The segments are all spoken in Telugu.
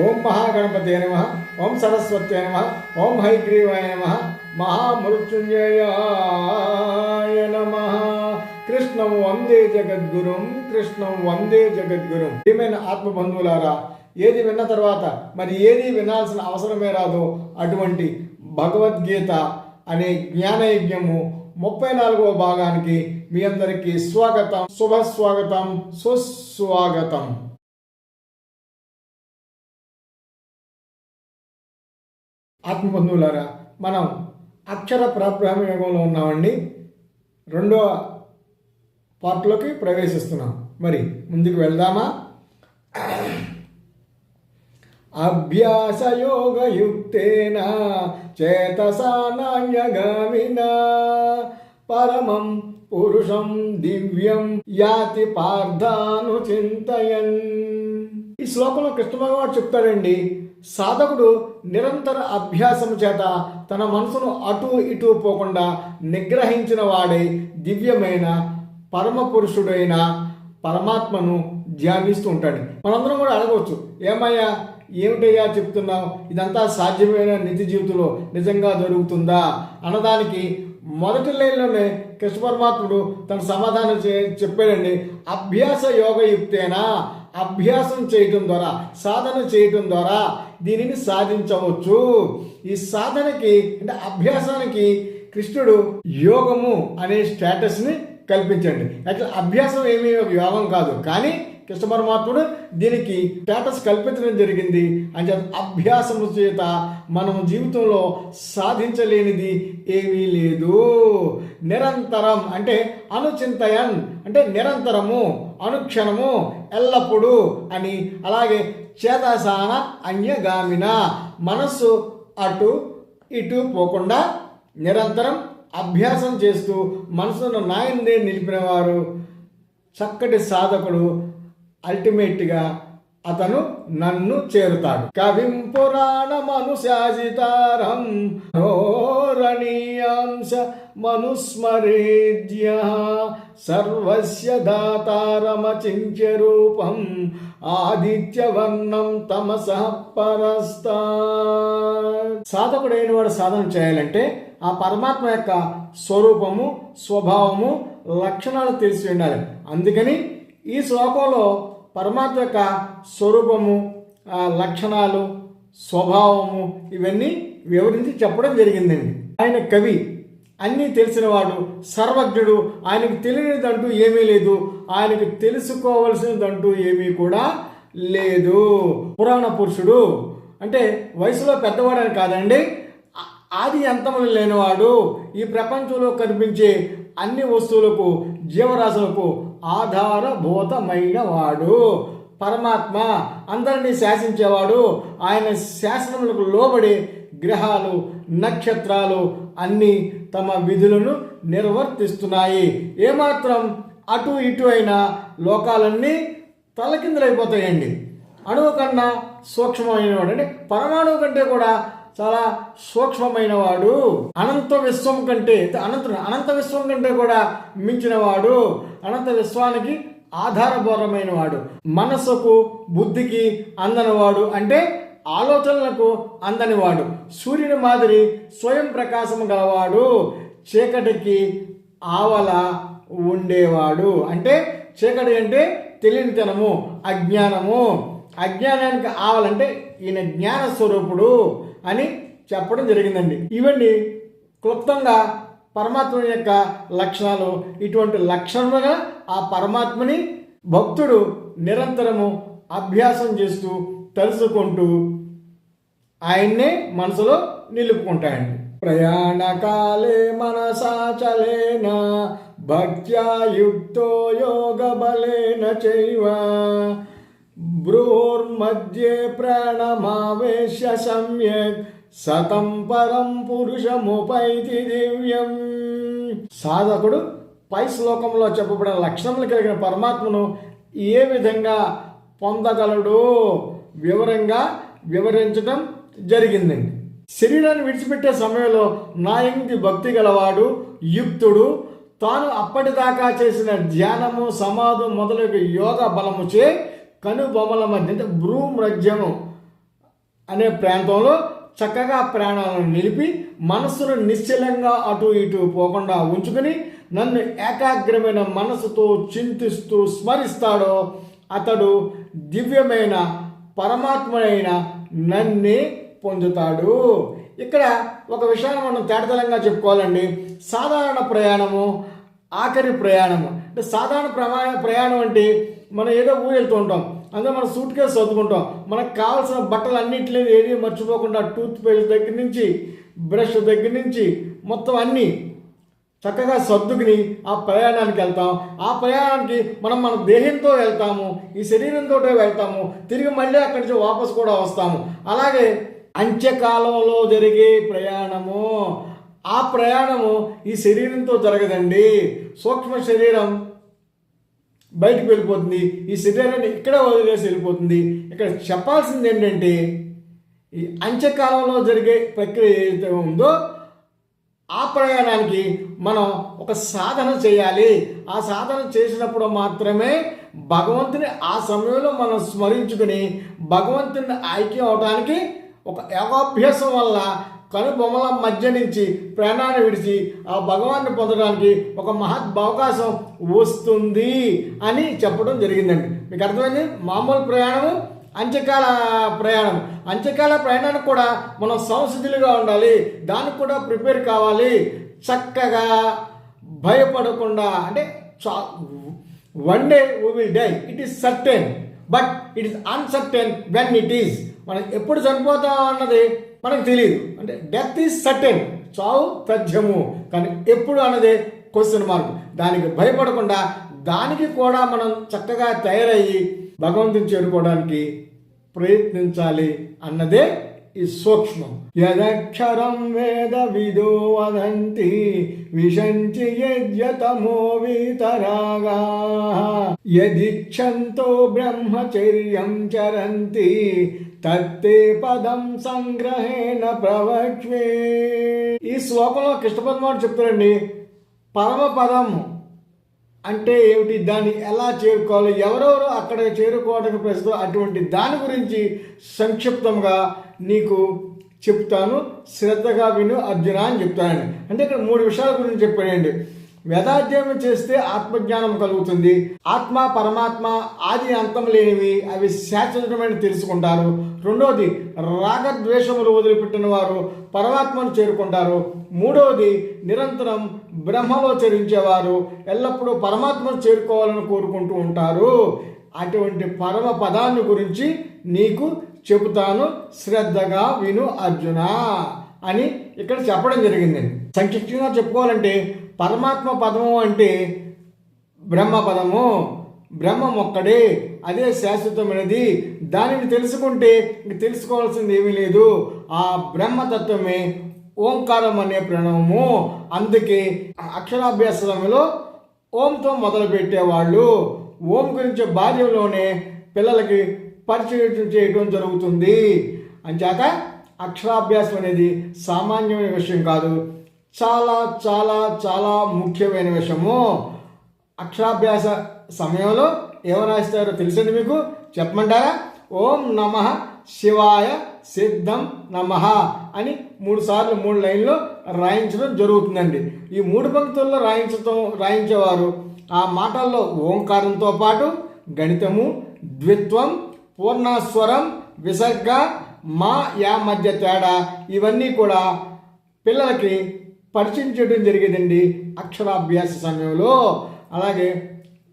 ఓం మహాగణపతే నమః. ఓం సరస్వత్యై నమః. ఓం హైగ్రీవాయ నమః. మహామృత్యుంజయాయ నమః. కృష్ణం వందే జగద్గురుం, కృష్ణం వందే జగద్గురుం. ఏమైనా ఆత్మబంధువులారా, ఏది విన్న తర్వాత మరి ఏది వినాల్సిన అవసరమే రాదో అటువంటి భగవద్గీత అనే జ్ఞానయజ్ఞము 34వ భాగానికి మీ అందరికీ స్వాగతం, శుభస్వాగతం, సుస్వాగతం. ఆత్మబంధువులారా, మనం అక్షర పరబ్రహ్మ యోగంలో ఉన్నామండి. 2వ పార్ట్లోకి ప్రవేశిస్తున్నాం. మరి ముందుకు వెళ్దామా? అభ్యాసయోగయుక్తేన చేతసా నాన్యగామినా పరమం పురుషం దివ్యం యాతి పార్థాను చింతయన్. ఈ శ్లోకంలో కృష్ణ భగవానుడు చెప్తాడండి, సాధకుడు నిరంతర అభ్యాసం చేత తన మనసును అటు ఇటు పోకుండా నిగ్రహించిన వాడై దివ్యమైన పరమ పురుషుడైన పరమాత్మను ధ్యానిస్తూ ఉంటాడు. మనందరం కూడా అడగవచ్చు, ఏమయ్యా ఏమిటయ్యా చెప్తున్నావు, ఇదంతా సాధ్యమైన నిత్య జీవితంలో నిజంగా జరుగుతుందా అన్నదానికి మొదటి లైన్లోనే కృష్ణ పరమాత్ముడు తన సమాధానం చెప్పాడండి. అభ్యాస యోగయుక్తేనా, అభ్యాసం చేయటం ద్వారా, సాధన చేయటం ద్వారా దీనిని సాధించవచ్చు. ఈ సాధనకి అంటే అభ్యాసానికి కృష్ణుడు యోగము అనే స్టేటస్ని కల్పించండి. యాక్చువల్ అభ్యాసం ఏమీ యోగం కాదు, కానీ కృష్ణ పరమాత్ముడు దీనికి స్టేటస్ కల్పించడం జరిగింది. అంటే అభ్యాసము చేత మనం జీవితంలో సాధించలేనిది ఏమీ లేదు. నిరంతరం అంటే అనుచింతయన్ అంటే నిరంతరము, అనుక్షణము, ఎల్లప్పుడూ అని. అలాగే చేతసాన అన్యగామిన మనస్సు అటు ఇటు పోకుండా నిరంతరం అభ్యాసం చేస్తూ మనసును నాయందే నిలిపినవారు చక్కటి సాధకుడు. అల్టిమేట్గా అతను నన్ను చేరుతాడు. కవిం పురాణమనుశాసితారం రణీయాంశ మనుస్మరేద్య సర్వస్య దాతారమచింత్య రూపం ఆదిత్యవర్ణం తమసః పరస్తాత్. సాధకుడైన వాడు సాధన చేయాలంటే ఆ పరమాత్మ యొక్క స్వరూపము, స్వభావము, లక్షణాలు తెలిసి ఉండాలి. అందుకని ఈ శ్లోకంలో పరమాత్మ యొక్క స్వరూపము, లక్షణాలు, స్వభావము ఇవన్నీ వివరించి చెప్పడం జరిగిందండి. ఆయన కవి, అన్నీ తెలిసినవాడు, సర్వజ్ఞుడు. ఆయనకు తెలియనిదంటూ ఏమీ లేదు, ఆయనకు తెలుసుకోవలసినదంటూ ఏమీ కూడా లేదు. పురాణ పురుషుడు అంటే వయసులో పెద్దవాడని కాదండి, ఆది అంతములు లేనివాడు. ఈ ప్రపంచంలో కనిపించే అన్ని వస్తువులకు, జీవరాశులకు ఆధారభూతమైన వాడు పరమాత్మ. అందరినీ శాసించేవాడు. ఆయన శాసనములకు లోబడి గ్రహాలు, నక్షత్రాలు అన్నీ తమ విధులను నిర్వర్తిస్తున్నాయి. ఏమాత్రం అటు ఇటు అయినా లోకాలన్నీ తలకిందులైపోతాయండి. అణువు కన్నా సూక్ష్మమైన వాడు అంటే పరమాణువు కంటే కూడా చాలా సూక్ష్మమైన వాడు. అనంత విశ్వం కంటే అనంత విశ్వం కంటే కూడా మించిన వాడు. అనంత విశ్వానికి ఆధారభూతమైన వాడు. మనస్సుకు, బుద్ధికి అందనివాడు అంటే ఆలోచనలకు అందనివాడు. సూర్యుని మాదిరి స్వయం ప్రకాశం గలవాడు. చీకటికి ఆవల ఉండేవాడు. అంటే చీకటి అంటే తెలియనితనము, అజ్ఞానము. అజ్ఞానానికి ఆవాలంటే ఈయన జ్ఞాన స్వరూపుడు అని చెప్పడం జరిగిందండి. ఇవన్నీ క్లుప్తంగా పరమాత్మ యొక్క లక్షణాలు. ఇటువంటి లక్షణముగా ఆ పరమాత్మని భక్తుడు నిరంతరము అభ్యాసం చేస్తూ తెలుసుకుంటూ ఆయన్నే మనసులో నిలుపుకుంటాయండి. ప్రయాణకాలే మనసాచలేన భక్త్యా యుక్తో యోగ బలేన చైవ భ్రూర్మధ్యే ప్రాణమావేశ్య సమ్యక్ సతం పరం పురుషముపైతి దివ్యం. సాధకుడు పై శ్లోకంలో చెప్పబడిన లక్షణములు కలిగిన పరమాత్మను ఏ విధంగా పొందగలడో వివరంగా వివరించడం జరిగిందండి. శరీరాన్ని విడిచిపెట్టే సమయంలో నాయంది భక్తి గలవాడు యుక్తుడు తాను అప్పటిదాకా చేసిన ధ్యానము, సమాధి మొదలగు యోగ బలముచే కనుబొమల మధ్య అంటే భ్రూమధ్యము అనే ప్రాంతంలో చక్కగా ప్రాణాలను నిలిపి మనస్సును నిశ్చలంగా అటు ఇటు పోకుండా ఉంచుకుని నన్ను ఏకాగ్రమైన మనసుతో చింతిస్తూ స్మరిస్తాడో అతడు దివ్యమైన పరమాత్ముడైన నన్నే పొందుతాడు. ఇక్కడ ఒక విషయాన్ని మనం తేటతెల్లంగా చెప్పుకోవాలండి. సాధారణ ప్రయాణము, ఆఖరి ప్రయాణము. అంటే సాధారణ ప్రయాణం అంటే మనం ఏదో ఊరు వెళ్తూ ఉంటాం, అందులో మనం సూట్ కేసు చదువుకుంటాం, మనకు కావాల్సిన బట్టలు అన్నింటినీ ఏది మర్చిపోకుండా టూత్ పేస్ట్ దగ్గర నుంచి బ్రష్ దగ్గర నుంచి మొత్తం అన్నీ చక్కగా సర్దుకుని ఆ ప్రయాణానికి వెళ్తాం. ఆ ప్రయాణానికి మన దేహంతో వెళ్తాము, ఈ శరీరంతో వెళ్తాము, తిరిగి మళ్ళీ అక్కడి నుంచి వాపసు కూడా వస్తాము. అలాగే అంత్యకాలంలో జరిగే ప్రయాణము, ఆ ప్రయాణము ఈ శరీరంతో జరగదండి. సూక్ష్మ శరీరం బయటకు వెళ్ళిపోతుంది, ఈ శరీరాన్ని ఇక్కడ వదిలేసి వెళ్ళిపోతుంది. ఇక్కడ చెప్పాల్సింది ఏంటంటే ఈ అంత్యకాలంలో జరిగే ప్రక్రియ ఏదైతే ఉందో ఆ ప్రయాణానికి మనం ఒక సాధన చేయాలి. ఆ సాధన చేసినప్పుడు మాత్రమే భగవంతుని ఆ సమయంలో మనం స్మరించుకుని భగవంతుని ఐక్యం అవడానికి ఒక యోగాభ్యాసం వల్ల కనుబొమ్మల మధ్య నుంచి ప్రాణాన్ని విడిచి ఆ భగవాన్ని పొందడానికి ఒక అవకాశం వస్తుంది అని చెప్పడం జరిగిందండి. మీకు అర్థమైంది? మామూలు ప్రయాణము, అంత్యకాల ప్రయాణం. అంత్యకాల ప్రయాణానికి కూడా మనం సంసిద్ధులుగా ఉండాలి, దానికి కూడా ప్రిపేర్ కావాలి. చక్కగా భయపడకుండా, అంటే one day we will die, it is certain but it is uncertain when it is. మనం ఎప్పుడు చనిపోతాం అన్నది మనకు తెలియదు. అంటే డెత్ ఈజ్ సర్టెన్, చావు తథ్యము, కానీ ఎప్పుడు అన్నదే క్వశ్చన్ మార్క్. దానికి భయపడకుండా దానికి కూడా మనం చక్కగా తయారయ్యి భగవంతుని చేరుకోవడానికి ప్రయత్నించాలి అన్నదే ఈ సూక్ష్మం. యదక్షరం వేద విదో వదంతి విశంచి యజ్ఞతమో వీతరాగా యదిచ్ఛంతో బ్రహ్మచర్యం చరంతి తత్తే పదం సంగ్రహేణ ప్రవక్ష్వే. ఈ శ్లోకంలో కృష్ణ పరమాత్ముడు చెప్తారండి, పరమపదం అంటే ఏమిటి, దాన్ని ఎలా చేరుకోవాలి, ఎవరెవరు అక్కడ చేరుకోవడానికి ప్రస్తుతం, అటువంటి దాని గురించి సంక్షిప్తంగా నీకు చెప్తాను, శ్రద్ధగా విను అర్జున అని చెప్తానండి. అంటే ఇక్కడ 3 విషయాల గురించి చెప్పానండి. వేదాధ్యయనం చేస్తే ఆత్మజ్ఞానం కలుగుతుంది. ఆత్మ పరమాత్మ ఆది అంతం లేనివి, అవి శాశ్వతమైన తెలుసుకుంటారు. రెండవది, రాగద్వేషములు వదిలిపెట్టిన వారు పరమాత్మను చేరుకుంటారు. మూడవది, నిరంతరం బ్రహ్మలో చరించేవారు ఎల్లప్పుడూ పరమాత్మను చేరుకోవాలని కోరుకుంటూ ఉంటారు. అటువంటి పరమ పదాన్ని గురించి నీకు చెబుతాను, శ్రద్ధగా విను అర్జున అని ఇక్కడ చెప్పడం జరిగిందండి. సంక్షిప్తంగా చెప్పుకోవాలంటే పరమాత్మ పదము అంటే బ్రహ్మ పదము, బ్రహ్మం ఒక్కడే, అదే శాశ్వతమైనది. దానిని తెలుసుకుంటే తెలుసుకోవాల్సింది ఏమీ లేదు. ఆ బ్రహ్మతత్వమే ఓంకారం అనే ప్రణవము. అందుకే అక్షరాభ్యాస సమయంలో ఓంతో మొదలు పెట్టేవాళ్ళు. ఓం గురించి బాల్యంలోనే పిల్లలకి పరిచయం చేయడం జరుగుతుంది. అంచేత అక్షరాభ్యాసం అనేది సామాన్యమైన విషయం కాదు, చాలా చాలా చాలా ముఖ్యమైన విషయము. అక్షరాభ్యాస సమయంలో ఏమని రాస్తారో తెలుసండి మీకు? చెప్పమంటారా? ఓం నమః శివాయ సిద్ధం నమః అని 3 సార్లు 3 లైన్లో రాయించడం జరుగుతుందండి. ఈ 3 పంక్తుల్లో రాయించేవారు ఆ మాటల్లో ఓంకారంతో పాటు గణితము, ద్విత్వం, పూర్ణస్వరం, విసర్గ, మా యా మధ్య తేడా, ఇవన్నీ కూడా పిల్లలకి పరిచయం చేయడం జరిగేదండి అక్షరాభ్యాస సమయంలో. అలాగే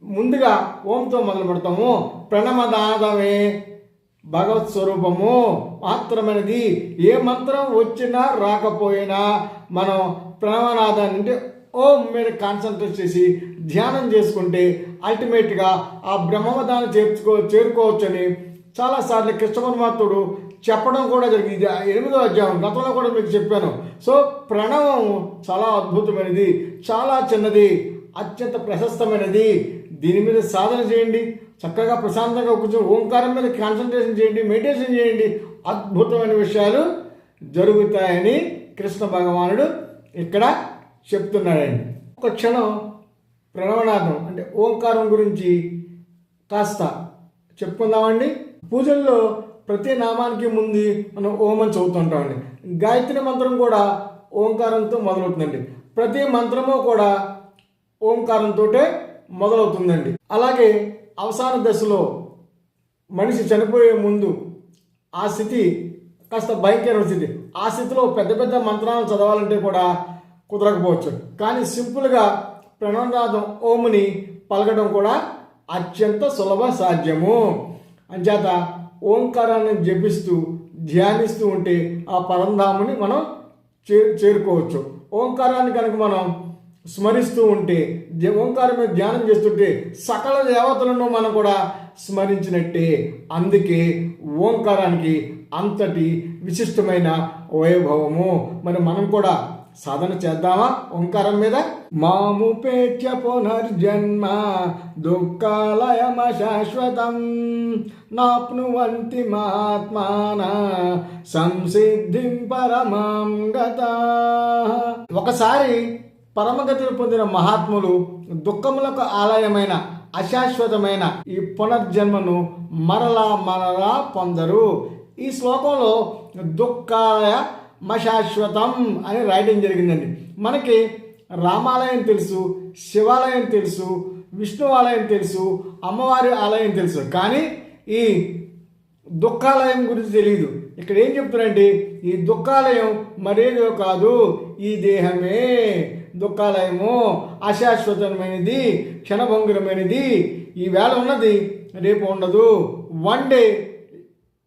ముందుగా ఓంతో మొదలు పెడతాము. ప్రణమనాదమే భగవత్ స్వరూపము మాత్రమైనది. ఏ మంత్రం వచ్చినా రాకపోయినా మనం ప్రణవనాదాన్ని అంటే ఓం మీద కాన్సన్ట్రేట్ చేసి ధ్యానం చేసుకుంటే అల్టిమేట్గా ఆ బ్రహ్మపదాన్ని చేరుకోవచ్చని చాలాసార్లు కృష్ణ పరమాత్ముడు చెప్పడం కూడా జరిగింది. 8వ అధ్యాయం గతంలో కూడా మీకు చెప్పాను. సో ప్రణవం చాలా అద్భుతమైనది, చాలా చిన్నది, అత్యంత ప్రశస్తమైనది. దీని మీద సాధన చేయండి, చక్కగా ప్రశాంతంగా కూర్చొని ఓంకారం మీద కాన్సన్ట్రేషన్ చేయండి, మెడిటేషన్ చేయండి, అద్భుతమైన విషయాలు జరుగుతాయని కృష్ణ భగవానుడు ఇక్కడ చెప్తున్నాడండి. ఒక క్షణం ప్రణవనాదం అంటే ఓంకారం గురించి కాస్త చెప్పుకుందామండి. పూజల్లో ప్రతి నామానికి ముందు మనం ఓం అని చదువుతుంటామండి. గాయత్రి మంత్రం కూడా ఓంకారంతో మొదలవుతుందండి. ప్రతి మంత్రము కూడా ఓంకారంతో మొదలవుతుందండి. అలాగే అవసాన దశలో మనిషి చనిపోయే ముందు ఆ స్థితి కాస్త భయంకరమైన స్థితి. ఆ స్థితిలో పెద్ద పెద్ద మంత్రాలను చదవాలంటే కూడా కుదరకపోవచ్చు. కానీ సింపుల్గా ప్రణవనాదం ఓంని పలకడం కూడా అత్యంత సులభ సాధ్యము. అంచేత ఓంకారాన్ని జపిస్తూ ధ్యానిస్తూ ఉంటే ఆ పరంధాముని మనం చేరుకోవచ్చు. ఓంకారాన్ని కనుక మనం స్మరిస్తూ ఉంటే, ఓంకారం మీద ధ్యానం చేస్తుంటే సకల దేవతలను మనం కూడా స్మరించినట్టే. అందుకే ఓంకారానికి అంతటి విశిష్టమైన వైభవము. మరి మనం కూడా సాధన చేద్దామా ఓంకారం మీద? మాముపేత్య పునర్జన్మ దుఃఖాలయమ శాశ్వతం నాప్నువంతి మహాత్మాన సంసిద్ధిం పరమాం గతా. ఒకసారి పరమగతిని పొందిన మహాత్ములు దుఃఖములకు ఆలయమైన అశాశ్వతమైన ఈ పునర్జన్మను మరలా పొందరు. ఈ శ్లోకంలో దుఃఖాలయ మశాశ్వతం అని రాయడం జరిగిందండి. మనకి రామాలయం తెలుసు, శివాలయం తెలుసు, విష్ణు ఆలయం తెలుసు, అమ్మవారి ఆలయం తెలుసు, కానీ ఈ దుఃఖాలయం గురించి తెలియదు. ఇక్కడ ఏం చెప్తున్నారంటే ఈ దుఃఖాలయం మరేదో కాదు, ఈ దేహమే దుఃఖాలయము. అశాశ్వతమైనది, క్షణభంగురమైనది. ఈ వేళ ఉన్నది రేపు ఉండదు. One day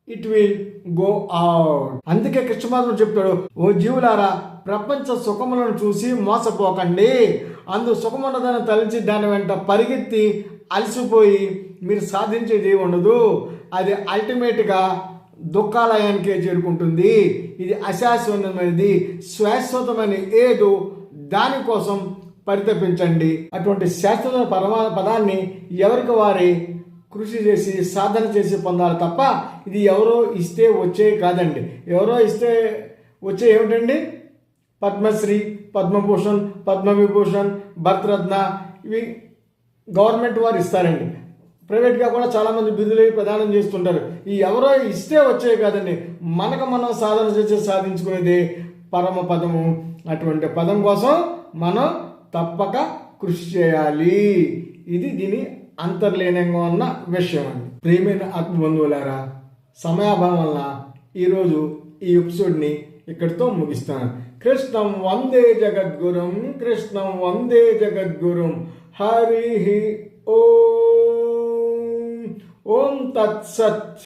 it will go out. అందుకే కృష్ణమాధవుడు చెప్తాడు, ఓ జీవులారా, ప్రపంచ సుఖములను చూసి మోసపోకండి. అందు సుఖమున్నదని తలిచి దాని వెంట పరిగెత్తి అలసిపోయి మీరు సాధించేది ఉండదు. అది అల్టిమేట్గా దుఃఖాలయానికే చేరుకుంటుంది. ఇది అశాశ్వతమైనది. శాశ్వతమైన ఏదో దానికోసం పరితపించండి. అటువంటి శాశ్వత పదాన్ని ఎవరికి వారి కృషి చేసి సాధన చేసి పొందాలి తప్ప ఇది ఎవరో ఇస్తే వచ్చే కాదండి. ఎవరో ఇస్తే వచ్చే ఏమిటండి? పద్మశ్రీ, పద్మభూషణ్, పద్మవిభూషణ్, భరతరత్న ఇవి గవర్నమెంట్ వారు ఇస్తారండి. ప్రైవేట్గా కూడా చాలామంది బిరుదులు ప్రదానం చేస్తుంటారు. ఈ ఎవరో ఇస్తే వచ్చే కాదండి. మనకు మనం సాధన చేసి సాధించుకునేదే పరమ పదము. అటువంటి పదం కోసం మనం తప్పక కృషి చేయాలి. ఇది దీని అంతర్లీనంగా ఉన్న విషయం అండి. ప్రియమైన ఆత్మబంధువులారా, సమయాభావం వల్ల ఈరోజు ఈ ఎపిసోడ్ని ఇక్కడితో ముగిస్తాను. కృష్ణం వందే జగద్గురుం, కృష్ణం వందే జగద్గురుం. హరి ఓం. ఓం తత్సత్.